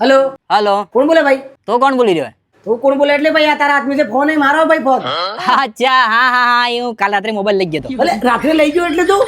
Hello hello कौन बोले भाई? तो कौन बोली રહ્યો तू कौन बोले એટલે ભાઈ આ તારા આદમી છે ફોન એ મારો ભાઈ ફોન. અચ્છા હા હા હા હું કાલ રાત્રે મોબાઈલ લઈ ગયો હતો. અલે રાત્રે લઈ ગયો એટલે તું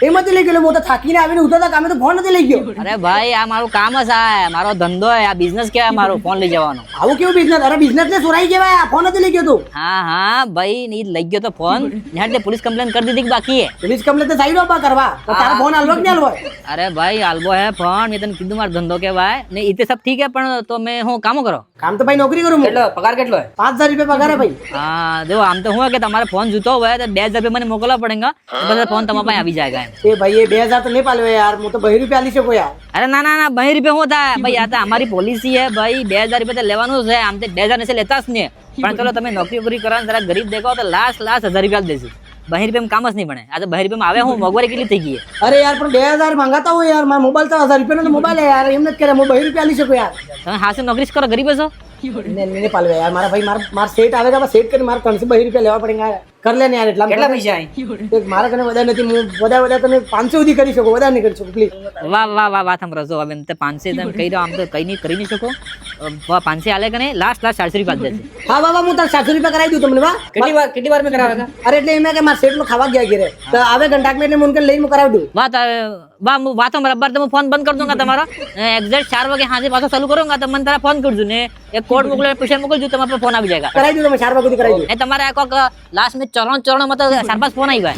એમાંથી લઈ ગયો. હું તો થાકીને આવીને ઉતરતા કામે તો ફોન નથી લઈ ગયો. અરે ભાઈ આ મારું કામ જ આ મારો ધંધો હે આ બિઝનેસ કેવાય મારો ફોન લઈ જવાનો. આવું કેવું બિઝનેસ? અરે બિઝનેસ ને ચોરાઈ કહેવાય. આ ફોન નથી લઈ ગયો તું. હા હા ભાઈ ની લઈ ગયો તો ફોન નેટ પોલીસ કમ્પ્લેન કરી દીધી કે બાકી હે. પોલીસ કમ્પ્લેન તો સાઈડ ઓપા કરવા તો તારા ફોન આલવો કે નહીં આલવો? અરે ભાઈ આલ્બો હે ફોન મેં તને કીધું મારો ધંધો કેવાય ને ઈતે સબ ઠીક હે પણ તો મેં હું કામો કરો. કામ તો ભાઈ નોકરી કરું. કેટલો પગાર કેટલો હે? 5000 રૂપિયા પગાર હે ભાઈ. હા જો આમ તો હું કે તમારે ફોન જોતો હોય તો 2000 રૂપિયા મને મોકલવા પડેગા પછી ફોન તમારા પાસે આવી જાયગા એમ. એ ભાઈ એ 2000 તો નહીં પાલવે યાર. હું તો 2 રૂપિયા આલી શકો યાર. અરે ના ના ના 2 રૂપિયા હું થાય ભાઈ આ તો અમારી પોલિસી હે ભાઈ 2000 રૂપિયા તો લેવાનું છે આમ તો 2000 ને લેતા જ નહીં પણ ચલો તમે નોકરી વોકરી કરો જરા ગરીબ દેખો તો લાસ્ટ 1000 રૂપિયા દેશું. 2 રૂપિયા કામ જ નહીં બને. આ તો 2 રૂપિયા આવે હું મોંઘવારી કેટલી થઈ ગઈ. અરે યાર પણ 2000 માંગાતા હોય યાર. મારા મોબાઈલ તો 1000 રૂપિયાનો તો મોબાઈલ હે યાર. એમ નથી કરે. હું 2 રૂપિયા આલી શકો યાર. તમે હાસે નોકરી જ કરો ગરીબ છો. નહીં પાલવે યાર. મારા ભાઈ મારા સેટ આવે કે સેટ કરી મારે 302 રૂપિયા લેવા પડે. કર લે ને યાર. કેટલા પૈસા અહીં? મારા કને વધારે નથી. હું વધારે તમે 500 સુધી કરી શકો. વધારે નહીં કરી શકો પ્લીઝ. વાહ વાહ વાહ વાત સાંભળો છો હવે તે 500 તમે કહી રહ્યો આમ તો કઈ નહીં કરી નહીં શકો. 500 આલે કે નહીં લાસ્ટ 400 રૂપિયા દેશે. હા બાબા હું તારે 700 રૂપિયા કરાવી દઉં તમને. વાહ કેટલી વાર મેં કરાવેગા? અરે એટલે એમ કે મારા સેટમાં ખાવા ગયા ઘરે તો આવે ઘંટાક માં એટલે મુનકર લઈને હું કરાવી દઉં. વાહ હું વાતો બરાબર તો હું ફોન બંધ કરી દઉંગા તમારો એક્ઝેક્ટ 4 વાગે હાજે પાછો ચાલુ કरूंगा તો મને તારા ફોન કરજો ને એક કોડ મોકલે પૈસા મોકલજો તમારા પર ફોન આવી જાયગા. કરાવી દઉં તમે 4 વાગે સુધી કરાવી દઉં. એ તમારે કોક લાસ્ટ में चरण में तो 4-5 फोन आई हुआ है.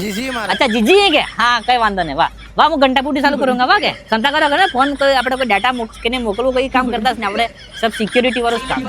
अच्छा जीजी है क्या? हाँ कई वांधा नहीं. वाह वाह હું ઘંટા પૂટી ચાલુ કरूंगा. વાહ કે સંતા કરો કરે ફોન કોઈ આપણે કોઈ ડાટા મોકલીને મોકલવું કોઈ કામ કરતા જ ને આપણે સબ સિક્યુરિટી વાળું જ કામ.